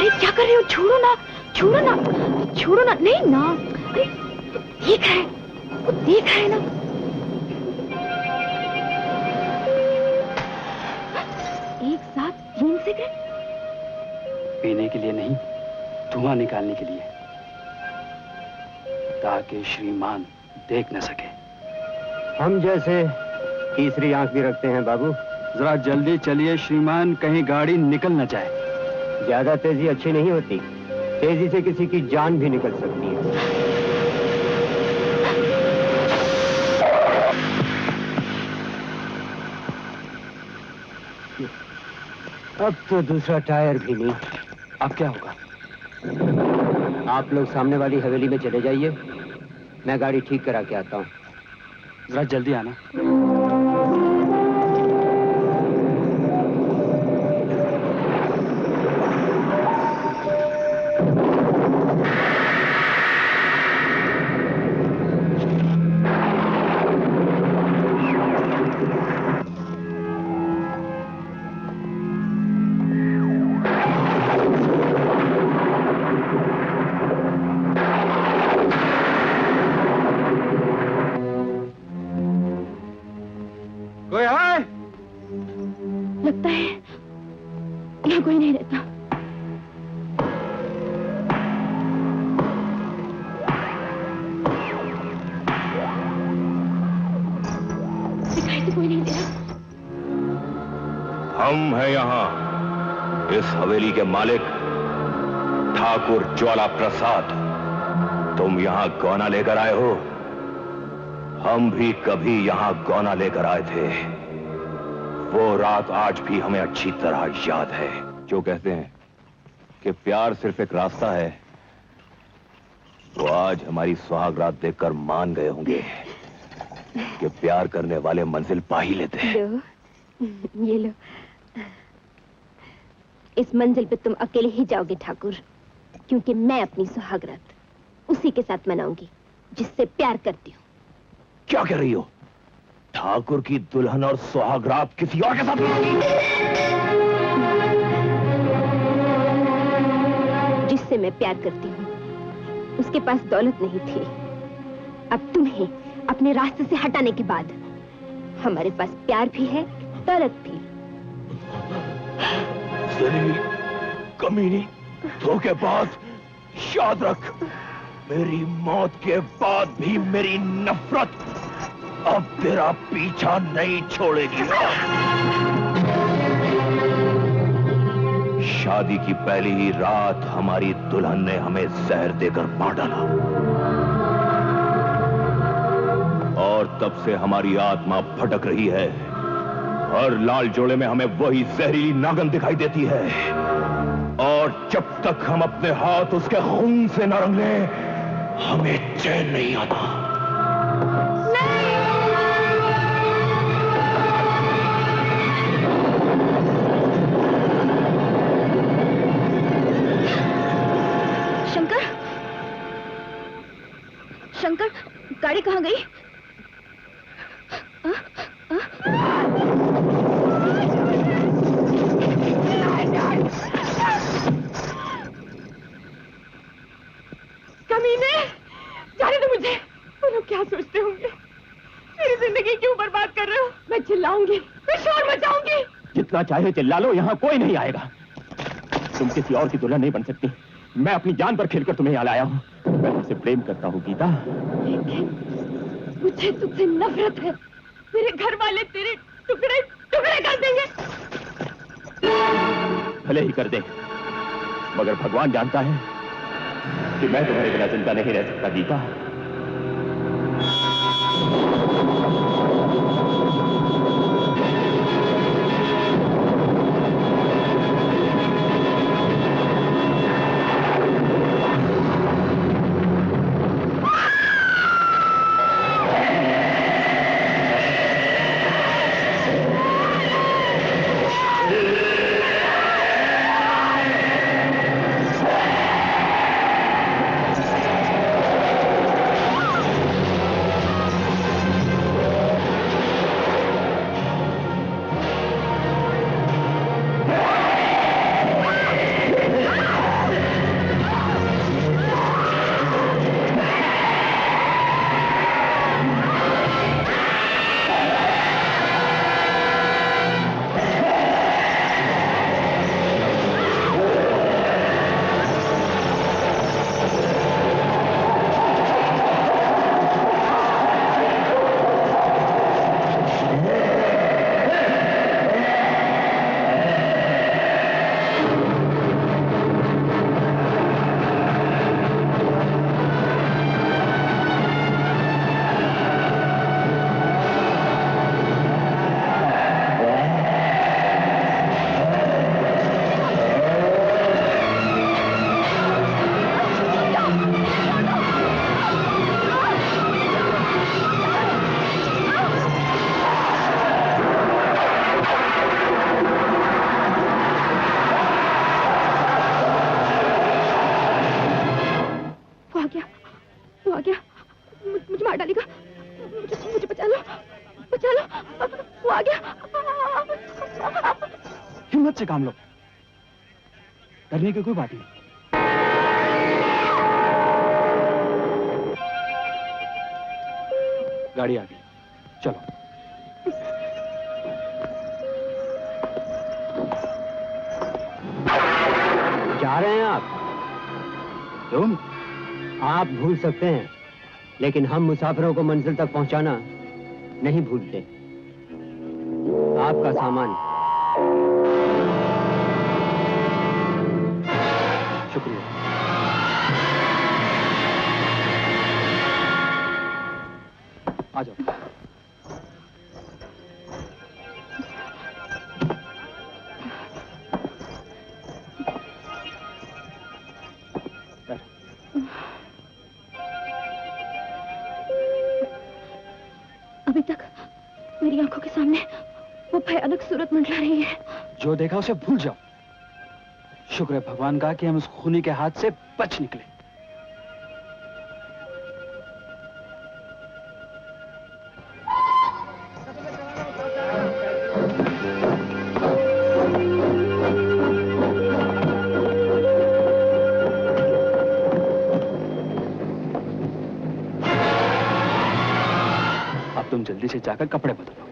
अरे क्या कर रहे हो? छोड़ो ना, छोड़ो ना, छोड़ो ना। नहीं ना, अरे वो देख रहा है, वो देख रहा है ना। एक साथ 3 सिगरेट? पीने के लिए नहीं, धुआं निकालने के लिए, ताकि श्रीमान देख न सके। हम जैसे तीसरी आंख भी रखते हैं बाबू। जरा जल्दी चलिए श्रीमान, कहीं गाड़ी निकल न जाए। ज्यादा तेजी अच्छी नहीं होती, तेजी से किसी की जान भी निकल सकती है। अब तो दूसरा टायर भी नहीं। अब क्या होगा? आप लोग सामने वाली हवेली में चले जाइए, मैं गाड़ी ठीक करा के आता हूँ। जरा जल्दी आना। लगता है यहाँ कोई नहीं रहता। दिखाई तो कोई नहीं दे रहा। हम हैं यहाँ, इस हवेली के मालिक ठाकुर ज्वाला प्रसाद। तुम यहाँ गौना लेकर आए हो? हम भी कभी यहाँ गौना लेकर आए थे। वो रात आज भी हमें अच्छी तरह याद है। जो कहते हैं कि प्यार सिर्फ एक रास्ता है, वो आज हमारी सुहाग रात देखकर मान गए होंगे कि प्यार करने वाले मंजिल पा ही लेते हैं। लो, ये लो। इस मंजिल पे तुम अकेले ही जाओगे ठाकुर, क्योंकि मैं अपनी सुहाग रात उसी के साथ मनाऊंगी जिससे प्यार करती हूँ। क्या कह रही हो? ठाकुर की दुल्हन और सुहागरात किसी और के साथ होगी? जिससे मैं प्यार करती हूँ उसके पास दौलत नहीं थी। अब तुम्हें अपने रास्ते से हटाने के बाद हमारे पास प्यार भी है, दौलत भी। जलील, कमीनी, धोखेबाज, याद रख, मेरी मौत के बाद भी मेरी नफरत अब तेरा पीछा नहीं छोड़ेगी। शादी की पहली ही रात हमारी दुल्हन ने हमें जहर देकर मार डाला, और तब से हमारी आत्मा भटक रही है। हर लाल जोड़े में हमें वही जहरीली नागन दिखाई देती है, और जब तक हम अपने हाथ उसके खून से न रंग लें, हमें चैन नहीं आता। शंकर, शंकर, गाड़ी कहाँ गई? कमीने, जाने दो मुझे। वो लोग क्या सोचते होंगे? मेरी जिंदगी क्यों बर्बाद कर रहे हो? मैं चिल्लाऊंगी, मैं शोर मचाऊंगी। जितना चाहे चिल्ला लो, यहाँ कोई नहीं आएगा। तुम किसी और की दुल्हन नहीं बन सकती। मैं अपनी जान पर खेलकर तुम्हें यहाँ लाया हूँ। मैं तुमसे प्रेम करता हूँ गीता। लेकिन मुझे तुझसे नफरत है। मेरे घर वाले तेरे टुकड़े टुकड़े कर देंगे। भले ही कर दे, मगर भगवान जानता है कि मैं तुम्हारे बिना जिंदा नहीं रह सकता गीता। हिम्मत से काम लो, डरने की कोई बात नहीं। गाड़ी आ गई, चलो। जा रहे हैं आप? तुम? आप भूल सकते हैं, लेकिन हम मुसाफिरों को मंजिल तक पहुंचाना नहीं भूलते। आपका सामान। शुक्रिया। आ जाओ। अभी तक मेरी आंखों के सामने वो भयानक सूरत मंडरा रही है। जो देखा उसे भूल जाओ। शुक्र है भगवान का कि हम उस खूनी के हाथ से बच निकले। अब तुम जल्दी से जाकर कपड़े बदलो,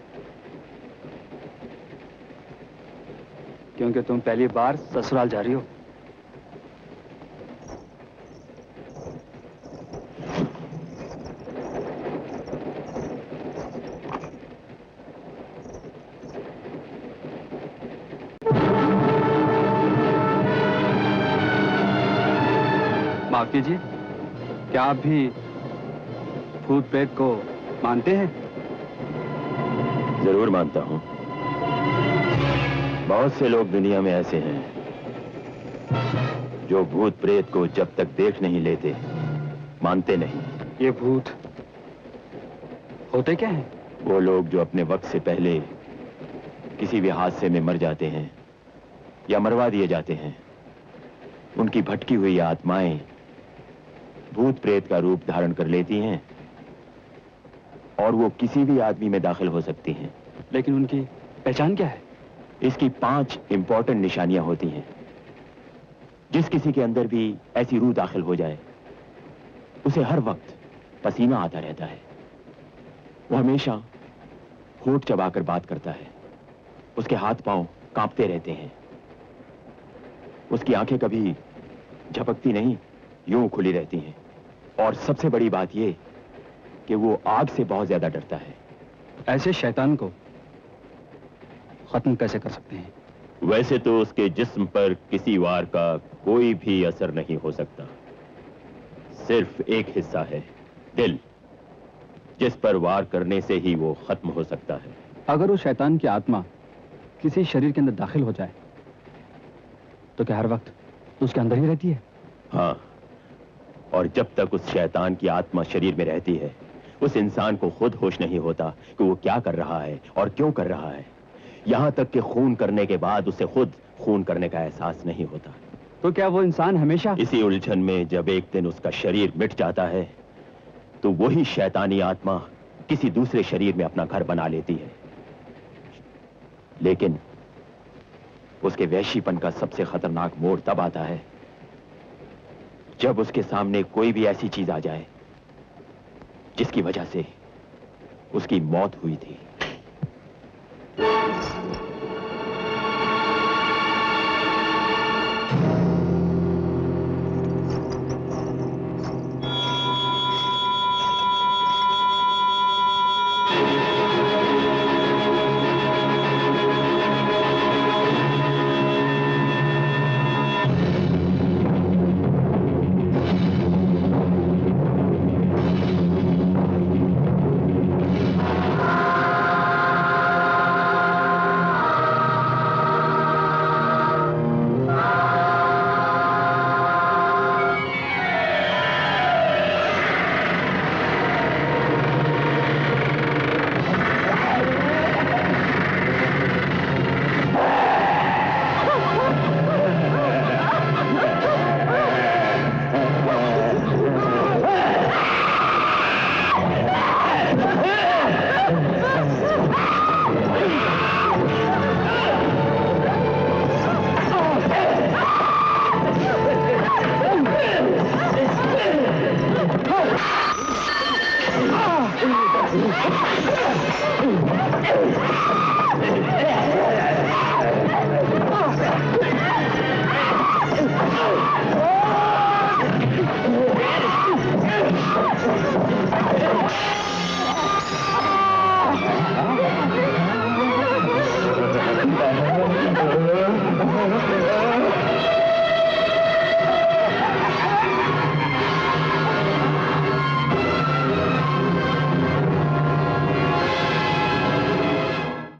क्योंकि तुम पहली बार ससुराल जा रही हो। माफ कीजिए, क्या आप भी भूत प्रेत को मानते हैं? जरूर मानता हूं। बहुत से लोग दुनिया में ऐसे हैं जो भूत प्रेत को जब तक देख नहीं लेते मानते नहीं। ये भूत होते क्या हैं? वो लोग जो अपने वक्त से पहले किसी भी हादसे में मर जाते हैं या मरवा दिए जाते हैं, उनकी भटकी हुई आत्माएं भूत प्रेत का रूप धारण कर लेती हैं और वो किसी भी आदमी में दाखिल हो सकती हैं। लेकिन उनकी पहचान क्या है? इसकी 5 इंपॉर्टेंट निशानियां होती हैं। जिस किसी के अंदर भी ऐसी रूह दाखिल हो जाए, उसे हर वक्त पसीना आता रहता है। वो हमेशा होठ चबाकर बात करता है। उसके हाथ पांव कांपते रहते हैं। उसकी आंखें कभी झपकती नहीं, यूं खुली रहती हैं। और सबसे बड़ी बात यह कि वो आग से बहुत ज्यादा डरता है। ऐसे शैतान को खत्म कैसे कर सकते हैं? वैसे तो उसके जिस्म पर किसी वार का कोई भी असर नहीं हो सकता। सिर्फ एक हिस्सा है, दिल, जिस पर वार करने से ही वो खत्म हो सकता है। अगर उस शैतान की आत्मा किसी शरीर के अंदर दाखिल हो जाए तो क्या हर वक्त उसके अंदर ही रहती है? हाँ, और जब तक उस शैतान की आत्मा शरीर में रहती है, उस इंसान को खुद होश नहीं होता कि वो क्या कर रहा है और क्यों कर रहा है। यहां तक कि खून करने के बाद उसे खुद खून करने का एहसास नहीं होता। तो क्या वो इंसान हमेशा इसी उलझन में जब एक दिन उसका शरीर मिट जाता है, तो वही शैतानी आत्मा किसी दूसरे शरीर में अपना घर बना लेती है। लेकिन उसके वैशीपन का सबसे खतरनाक मोड़ तब आता है जब उसके सामने कोई भी ऐसी चीज आ जाए जिसकी वजह से उसकी मौत हुई थी।